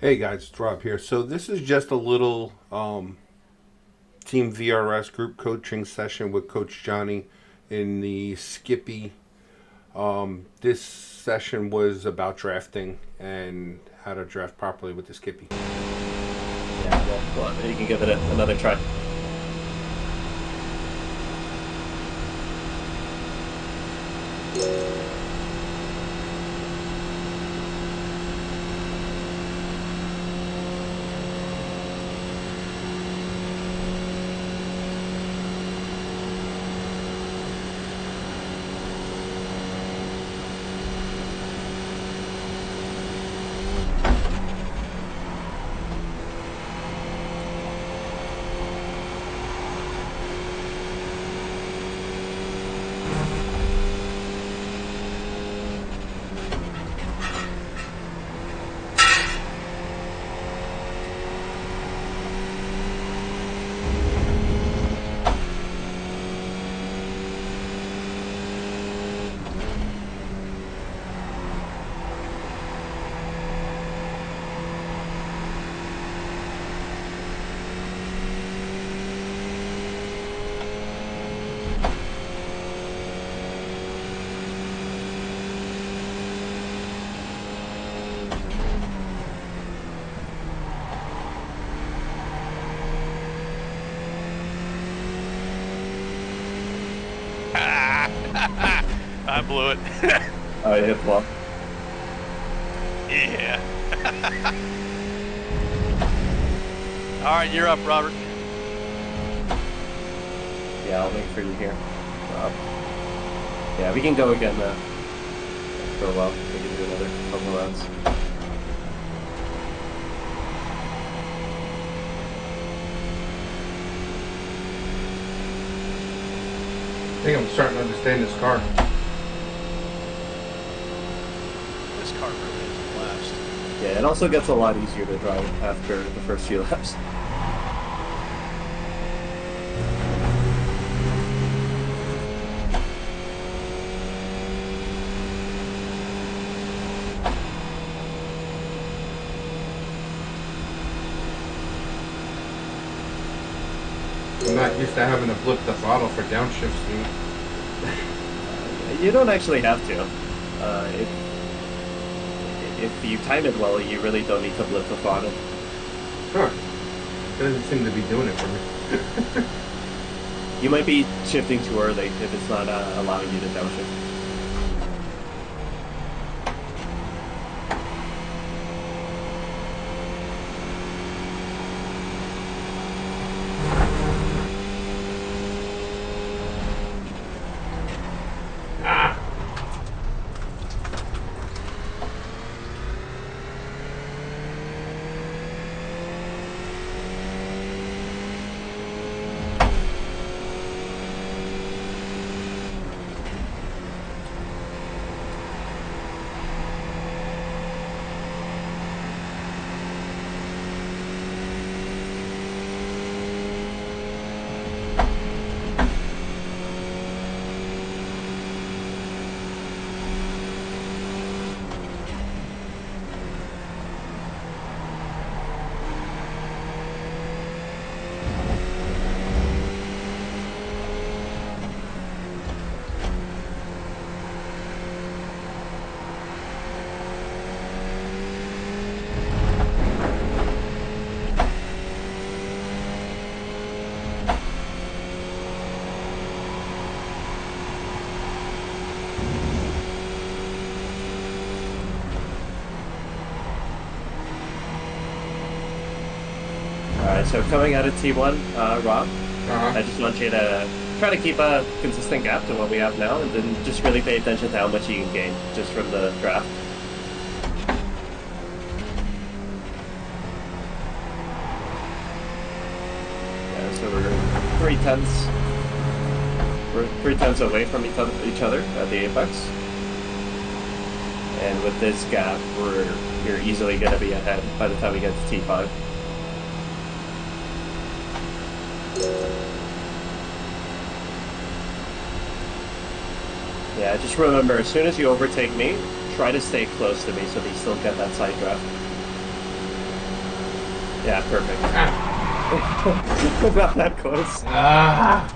Hey guys, it's Rob here. So this is just a little Team VRS group coaching session with Coach Johnny in the Skippy. This session was about drafting and how to draft properly with the Skippy. Yeah, well, you can give it another try. I blew it. Oh, you hit the wall. Yeah. All right, you're up, Robert. Yeah, I'll wait for you here. Yeah, we can go again for a while. We can do another couple rounds. I think I'm starting to understand this car. This car really is a blast. Yeah, it also gets a lot easier to drive after the first few laps. I'm not used to having to flip the throttle for downshift speed. You don't actually have to. If you time it well, you really don't need to blip the throttle. Huh. It doesn't seem to be doing it for me. You might be shifting too early if it's not allowing you to downshift. Alright, so coming out of T1, Rob, I just want you to try to keep a consistent gap to what we have now, and then just really pay attention to how much you can gain just from the draft. Yeah, so we're 3/10. We're 3/10 away from each other at the apex. And with this gap, you're easily going to be ahead by the time we get to T5. Yeah, just remember, as soon as you overtake me, try to stay close to me so that you still get that side draft. Yeah, perfect. Ah. Not that close. Ah.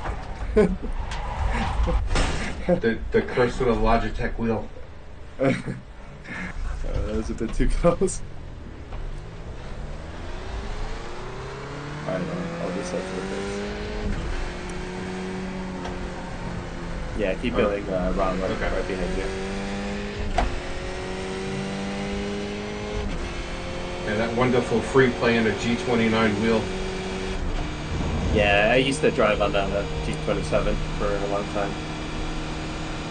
the curse of the Logitech wheel. That was a bit too close. Alright, I'll just set for this. Yeah, keep going, Ron, right behind you. And that wonderful free play in a G29 wheel. Yeah, I used to drive on that G27 for a long time.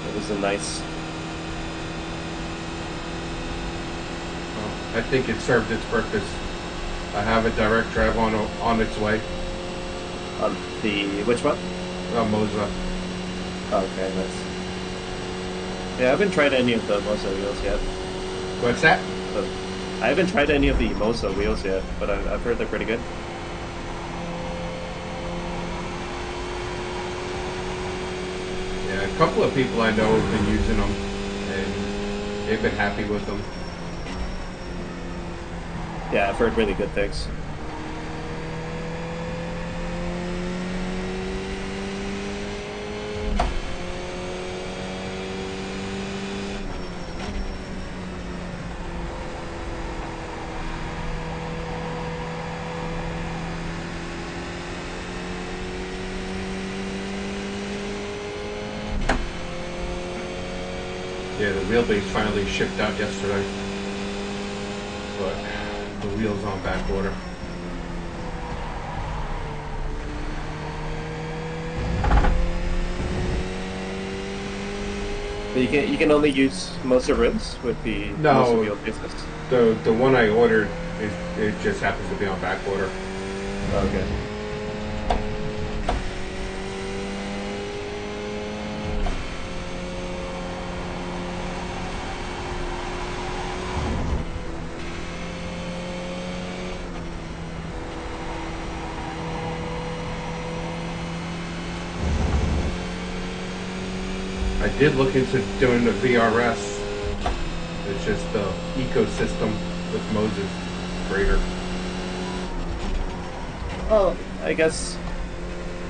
It was a nice... I think it served its purpose. I have a direct drive on its way. On the... which one? Moza. Oh, okay, nice. Yeah, I haven't tried any of the Moza wheels yet. What's that? But I haven't tried any of the Moza wheels yet, but I've heard they're pretty good. Yeah, a couple of people I know have been using them, and they've been happy with them. Yeah, I've heard really good things. Yeah, the wheelbase finally shipped out yesterday, but the wheel's on back order. But you can only use Moza rims with the Moza wheelbases? The one I ordered, it just happens to be on back order. Okay. I did look into doing the VRS. It's just the ecosystem with Moses greater. Well, I guess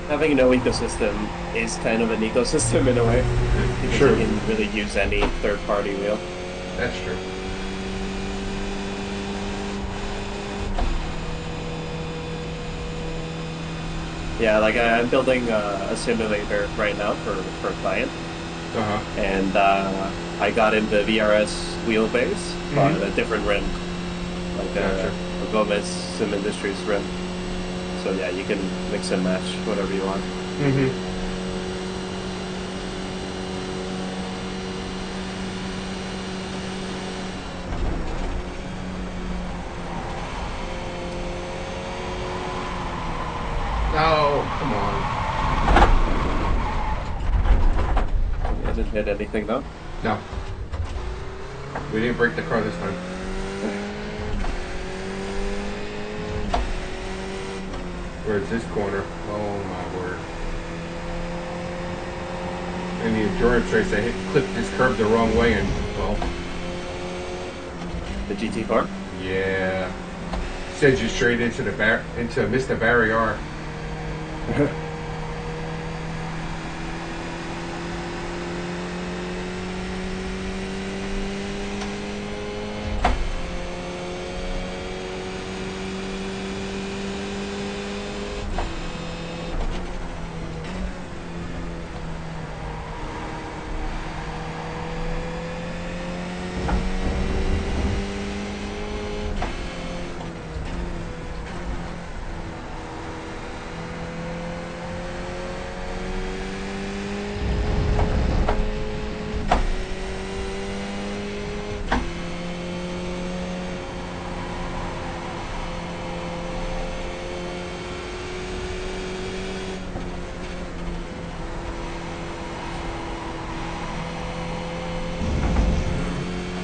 having no ecosystem is kind of an ecosystem in a way. Because True. you can really use any third-party wheel. That's true. Yeah, like I'm building a simulator right now for a client. Uh-huh. And I got into VRS wheelbase on a different rim. Like Gotcha. a Gomez Sim Industries rim. So yeah, you can mix and match whatever you want. Mm-hmm. No, come on. I didn't hit anything though. No. We didn't break the car this time. Where's this corner? Oh my word. In the endurance race, I clipped this curve the wrong way and, well, The GT car? yeah. Sends you straight into Mr. Barrier.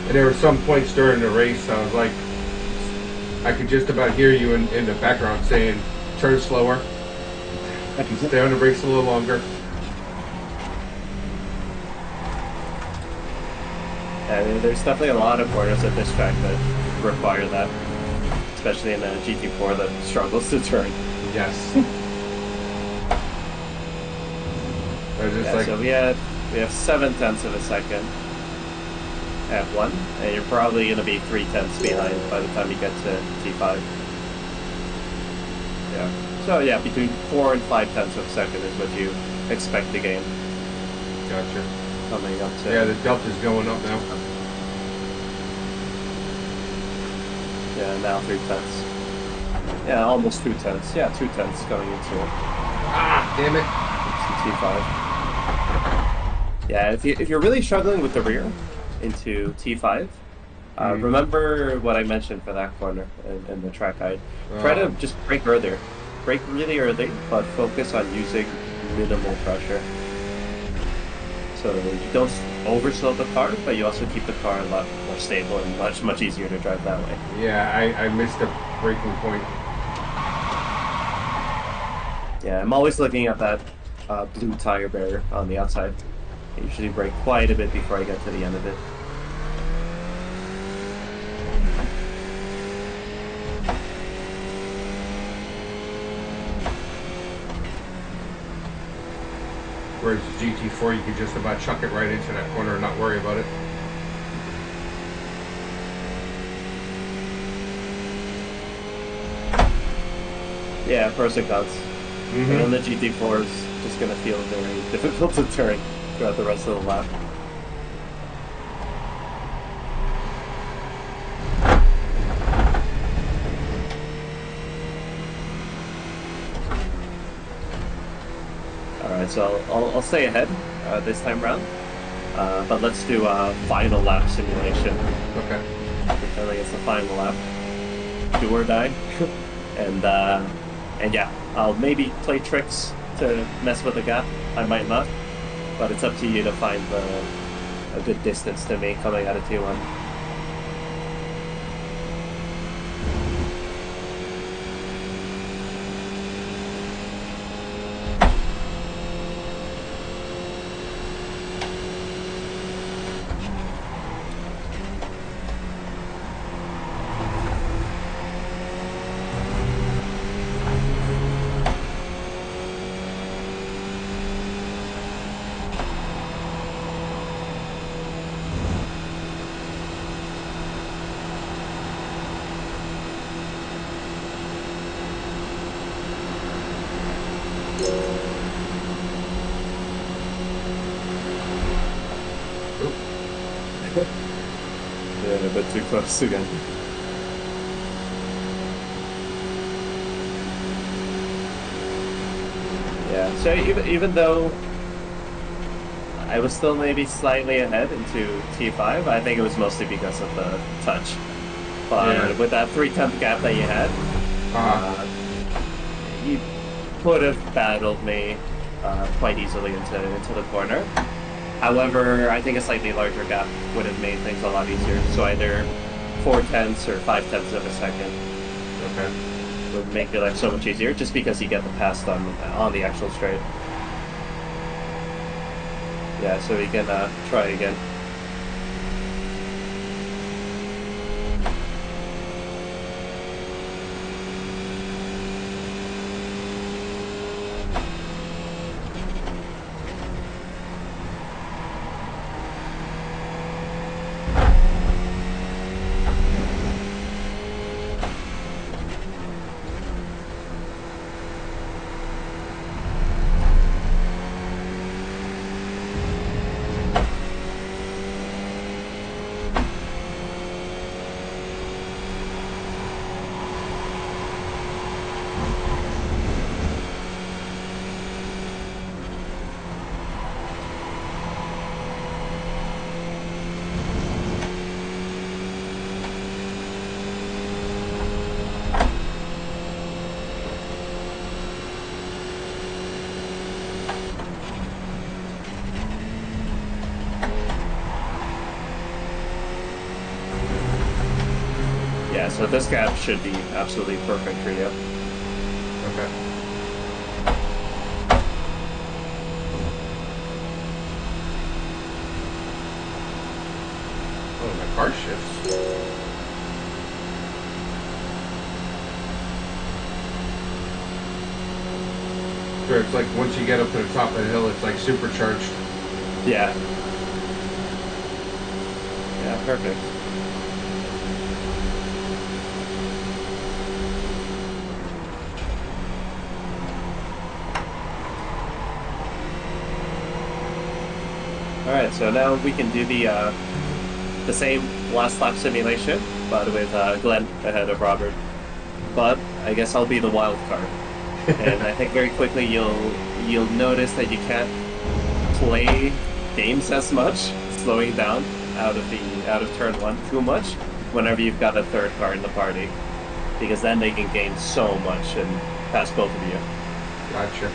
And there were some points during the race I was like, I could just about hear you in the background saying, turn slower, stay on the brakes a little longer. Yeah, there's definitely a lot of corners at this track that require that. especially in a GT4 that struggles to turn. Yes. I was just Yeah, like, so we have 0.7 of a second at 1, and you're probably going to be 0.3 behind by the time you get to T5. Yeah. So yeah, between 4 and 0.5 of a second is what you expect to gain. gotcha. Coming up to... Yeah, the delta's going up now. Yeah, now 0.3. Yeah, almost 0.2. Yeah, 0.2 going into Ah, damn it. T5. Yeah, if you're really struggling with the rear into T5, remember what I mentioned for that corner in the track guide. Try to just brake earlier. Brake really early, but focus on using minimal pressure. So you don't overslow the car, but you also keep the car a lot more stable and much easier to drive that way. Yeah, I missed the braking point. Yeah, I'm always looking at that blue tire barrier on the outside. I usually brake quite a bit before I get to the end of it. Whereas GT4, you could just about chuck it right into that corner and not worry about it. Yeah, pros and cons. And then the GT4 is just going to feel very difficult to turn throughout the rest of the lap. Alright, so I'll stay ahead this time round. But let's do a final lap simulation. Okay. Pretending it's the final lap. Do or die. And yeah, I'll maybe play tricks to mess with the gap. I might not, but it's up to you to find a good distance to me coming out of T1. Yeah, a bit too close again. Yeah, so even though I was still maybe slightly ahead into T5, I think it was mostly because of the touch. But with that 0.3 gap that you had, you could have battled me quite easily into the corner. However, I think a slightly larger gap would have made things a lot easier. So either 0.4 or 0.5 of a second would make your life so much easier, just because you get the pass on the actual straight. Yeah, so we can try again. Yeah, so this gap should be absolutely perfect for you. Okay. Oh, my car shifts. where it's like once you get up to the top of the hill, it's like supercharged. Yeah. Yeah, perfect. All right, so now we can do the same last lap simulation, but with Glenn ahead of Robert. But I guess I'll be the wild card, and I think very quickly you'll notice that you can't play games as much, slowing down out of turn one too much whenever you've got a third car in the party, because then they can gain so much and pass both of you. Gotcha.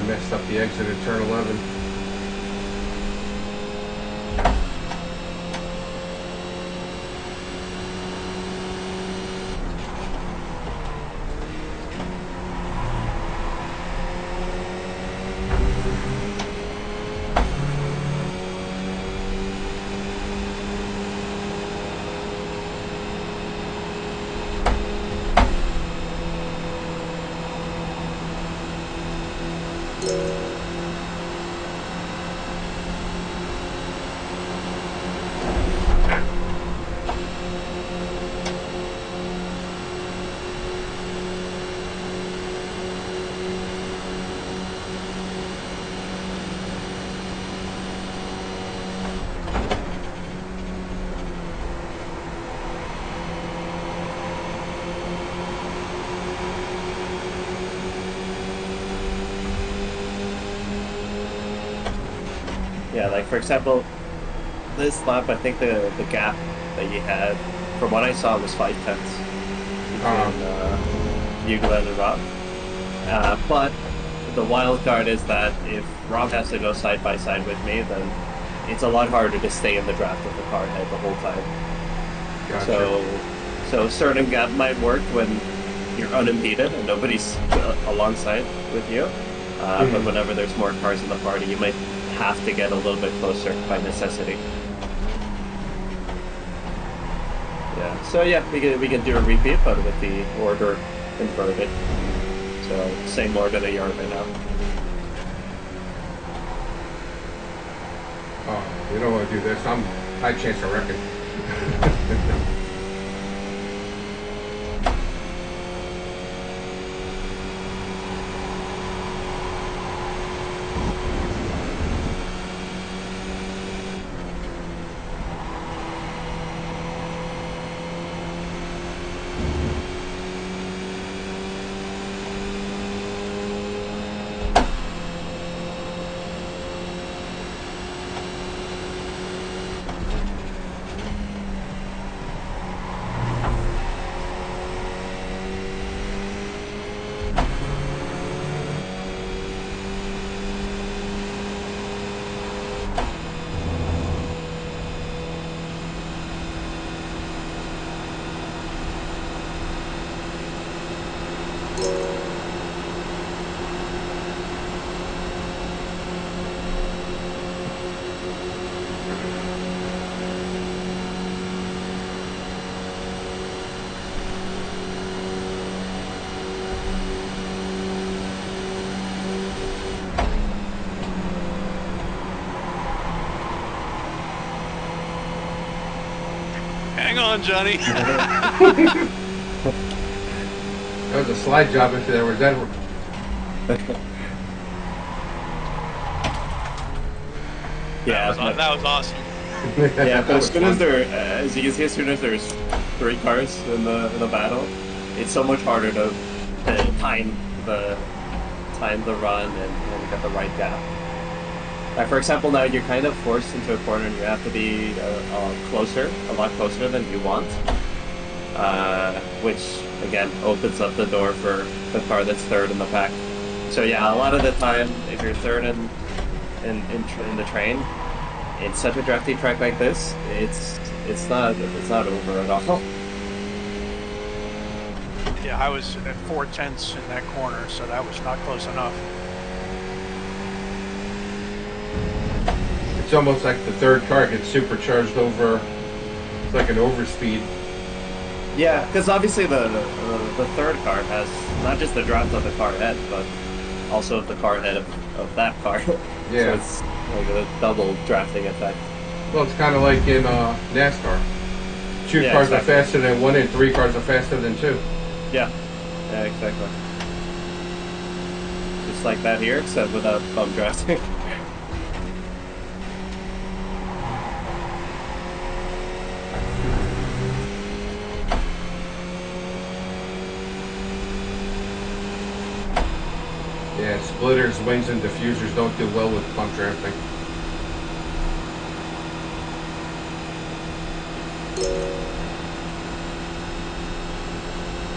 Messed up the exit at turn 11. Yeah, like for example, this lap, I think the gap that you had, from what I saw, was 5 tenths between you, Glenn, and Rob. But the wild card is that if Rob has to go side by side with me, then it's a lot harder to stay in the draft of the car head the whole time. Gotcha. So a certain gap might work when you're unimpeded and nobody's alongside with you. But whenever there's more cars in the party, you might have to get a little bit closer by necessity. Yeah. So yeah, we can do a repeat, but with the order inverted. So same order that you're in right now. Oh, you don't want to do this. I'm high chance of wrecking. Hang on, Johnny. That was a slide job into there. Was that? Yeah, that was awesome. yeah, but as soon as as you can see, as soon as there's 3 cars in the battle, it's so much harder to time time the run and get the right gap. Like for example, now you're kind of forced into a corner and you have to be a lot closer than you want, which again opens up the door for the car that's third in the pack. So yeah, a lot of the time, if you're third in the train, in such a drafty track like this, it's not over at all. Yeah, I was at 4/10 in that corner, so that was not close enough. It's almost like the third car gets supercharged over. It's like an overspeed. Yeah, because obviously the third car has not just the draft of the car ahead, but also the car ahead of that car. Yeah. So it's like a double drafting effect. Well, it's kind of like in NASCAR. Two Yeah, cars exactly. are faster than one and 3 cars are faster than 2. Yeah, exactly. Just like that here, except without bum drafting. Yeah, splitters, wings, and diffusers don't do well with bump drafting.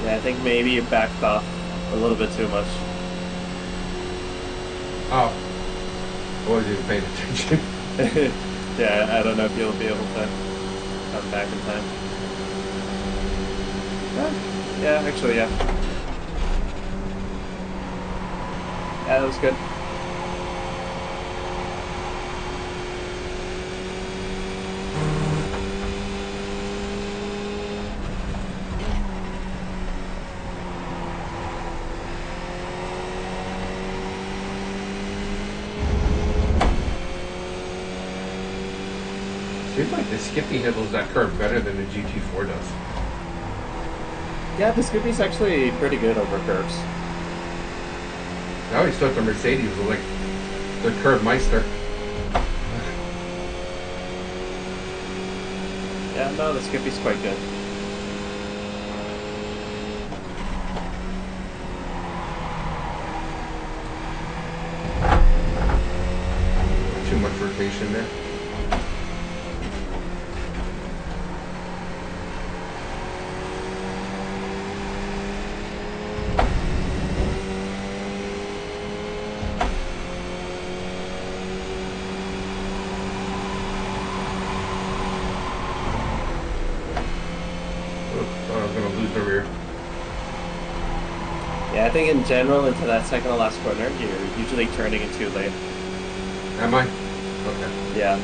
Yeah, I think maybe you backed off a little bit too much. Oh. I wasn't even paying attention. Yeah, I don't know if you'll be able to come back in time. Yeah, actually, yeah. Yeah, that was good. Seems like the Skippy handles that curve better than the GT4 does. Yeah, the Scoopy's actually pretty good over curves. I always thought the Mercedes was like the curve meister. Yeah, no, the Skippy's quite good. Too much rotation there. Yeah, I think in general, into that second to last corner, you're usually turning in too late. Am I? Okay. Yeah.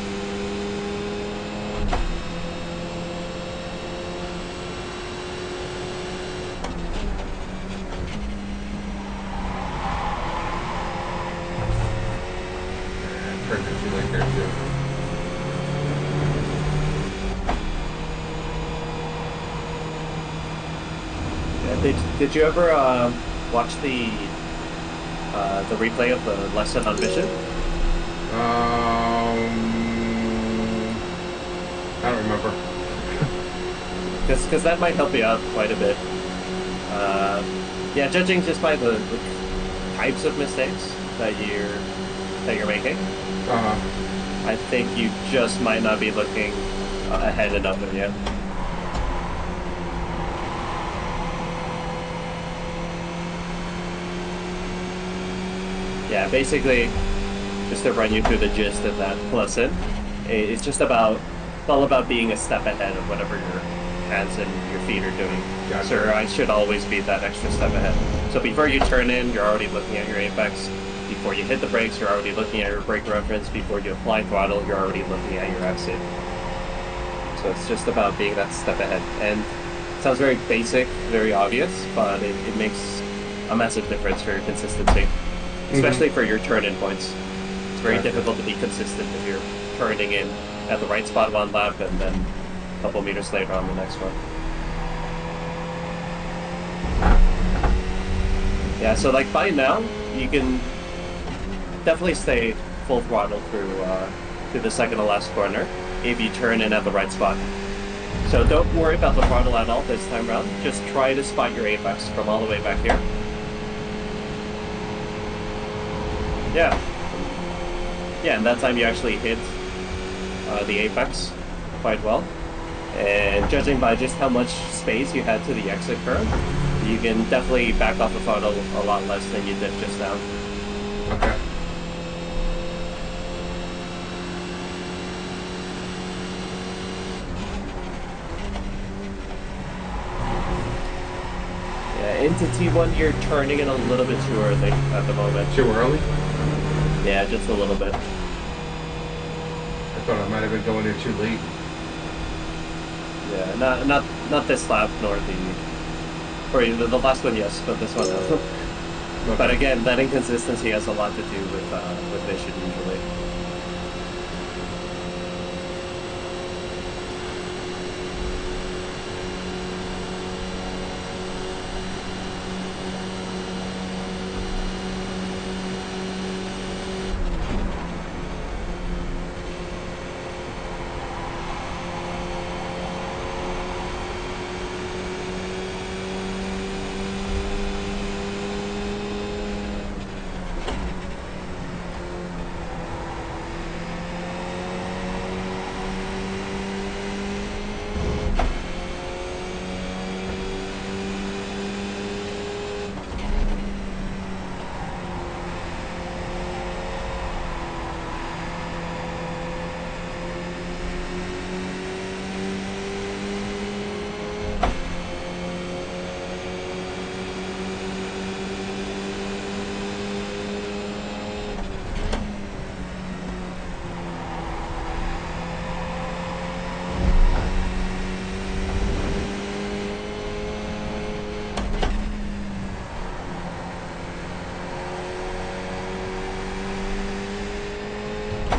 Turned it too late there too. Yeah, did you ever watch the replay of the lesson on Mission? I don't remember. Because that might help you out quite a bit. Yeah, judging just by the types of mistakes that you're making, I think you just might not be looking ahead enough of yet. Yeah, basically, just to run you through the gist of that lesson, it's just all about being a step ahead of whatever your hands and your feet are doing. Gotcha. So I should always be that extra step ahead. So before you turn in, you're already looking at your apex. Before you hit the brakes, you're already looking at your brake reference. Before you apply throttle, you're already looking at your exit. So it's just about being that step ahead. And it sounds very basic, very obvious, but it makes a massive difference for your consistency. Especially for your turn-in points. It's very difficult to be consistent if you're turning in at the right spot one lap and then a couple meters later on the next one. Yeah, so like by now, you can definitely stay full throttle through the second to last corner if you turn in at the right spot. So don't worry about the throttle at all this time around. Just try to spot your apex from all the way back here. Yeah. Yeah, and that time you actually hit the apex quite well. And judging by just how much space you had to the exit curve, you can definitely back off the throttle a lot less than you did just now. Okay. Yeah, into T1 you're turning it a little bit too early at the moment. Too early? Yeah, just a little bit. I thought I might have been going in too late. Yeah, not this lap nor the last one, yes, but this one no. Okay. But again, that inconsistency has a lot to do with vision usually.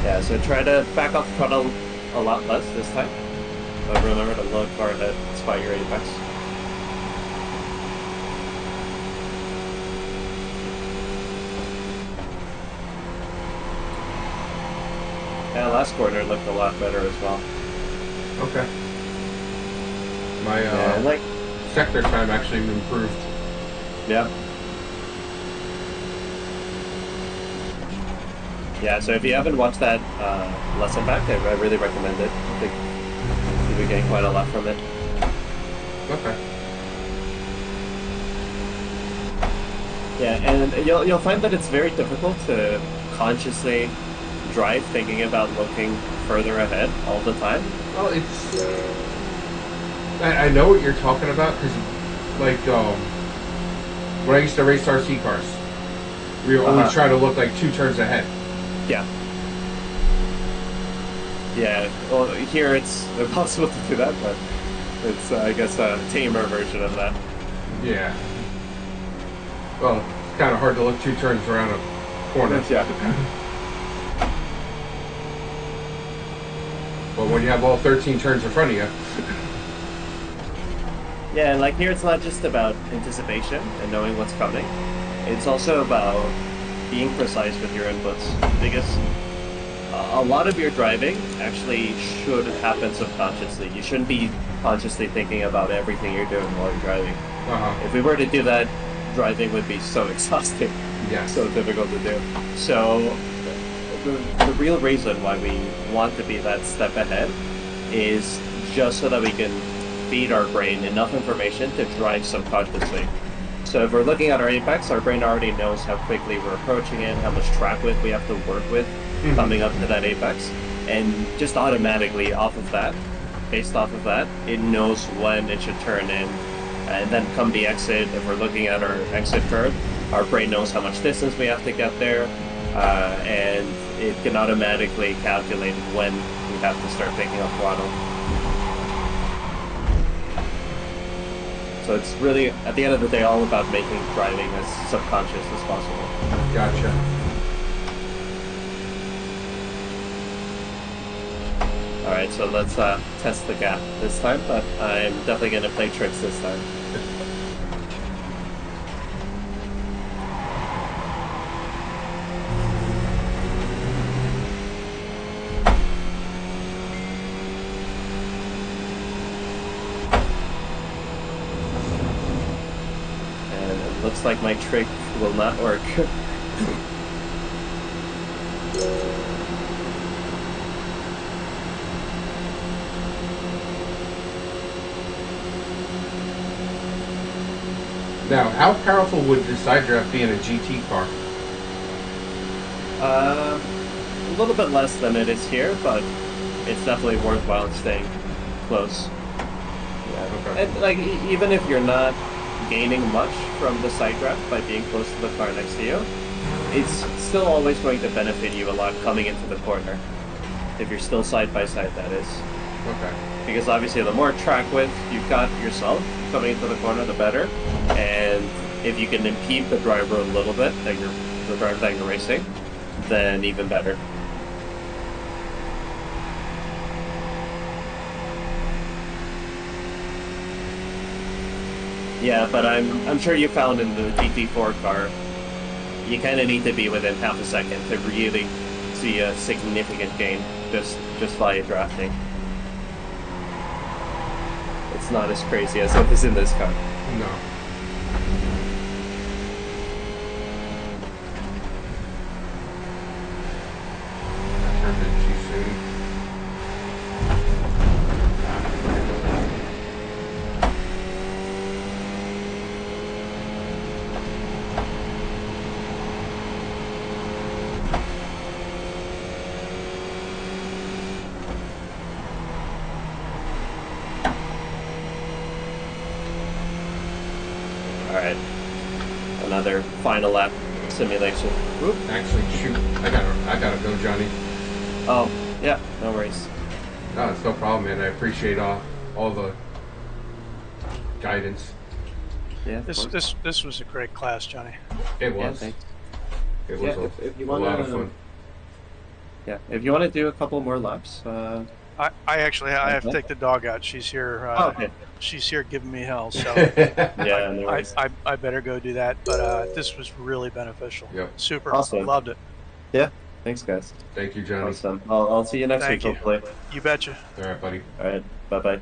Yeah, so try to back off the throttle a lot less this time. But remember to look far ahead, spot your apex. Yeah, last corner looked a lot better as well. Okay. My Yeah, like, sector time actually improved. yeah. Yeah, so if you haven't watched that lesson back, I really recommend it. I think you'll be getting quite a lot from it. Okay. Yeah, and you'll find that it's very difficult to consciously drive thinking about looking further ahead all the time. Well, it's... I know what you're talking about, because, like, when I used to race RC cars, we were always trying to look like 2 turns ahead. Yeah. Yeah, well, here it's impossible to do that, but it's, I guess, a tamer version of that. Yeah. Well, it's kind of hard to look 2 turns around a corner. Yeah. But when you have all 13 turns in front of you... Yeah, and like here it's not just about anticipation and knowing what's coming. It's also about being precise with your inputs, because a lot of your driving actually should happen subconsciously. You shouldn't be consciously thinking about everything you're doing while you're driving. If we were to do that, driving would be so exhausting, so difficult to do. So the real reason why we want to be that step ahead is just so that we can feed our brain enough information to drive subconsciously. So if we're looking at our apex, our brain already knows how quickly we're approaching it, how much track width we have to work with coming up to that apex, and just automatically off of that, based off of that, it knows when it should turn in. And then come the exit, if we're looking at our exit curve, our brain knows how much distance we have to get there, and it can automatically calculate when we have to start picking up throttle. So it's really, at the end of the day, all about making driving as subconscious as possible. Gotcha. Alright, so let's test the gap this time, but I'm definitely going to play tricks this time. Looks like my trick will not work. Now, how powerful would the side draft be in a GT car? A little bit less than it is here, but it's definitely worthwhile staying close. Yeah. Okay. And like even if you're not gaining much from the side draft by being close to the car next to you, it's still always going to benefit you a lot coming into the corner. If you're still side by side, that is. Okay. Because obviously the more track width you've got yourself coming into the corner, the better. And if you can impede the driver a little bit, the driver that you're racing, then even better. Yeah, but I'm sure you found in the GT4 car, you kind of need to be within half a second to really see a significant gain just via drafting. It's not as crazy as it is in this car. No. Turned it too soon. Alright. Another final lap simulation. Whoop. Actually, shoot, I gotta go, Johnny. Oh, yeah, no worries. No, it's no problem, man. I appreciate all the guidance. Yeah, This was a great class, Johnny. It yeah, was. thanks. It was Yeah, if you a lot of wanna- fun. Yeah, if you want to do a couple more laps, I have to take the dog out. She's here. okay. She's here giving me hell. So Yeah, no worries. I better go do that. But this was really beneficial. Yep. Super. Awesome. Loved it. Yeah, thanks guys. Thank you, Johnny. Awesome. I'll see you next Thank week, you. hopefully. You betcha. All right, buddy. Alright, bye-bye.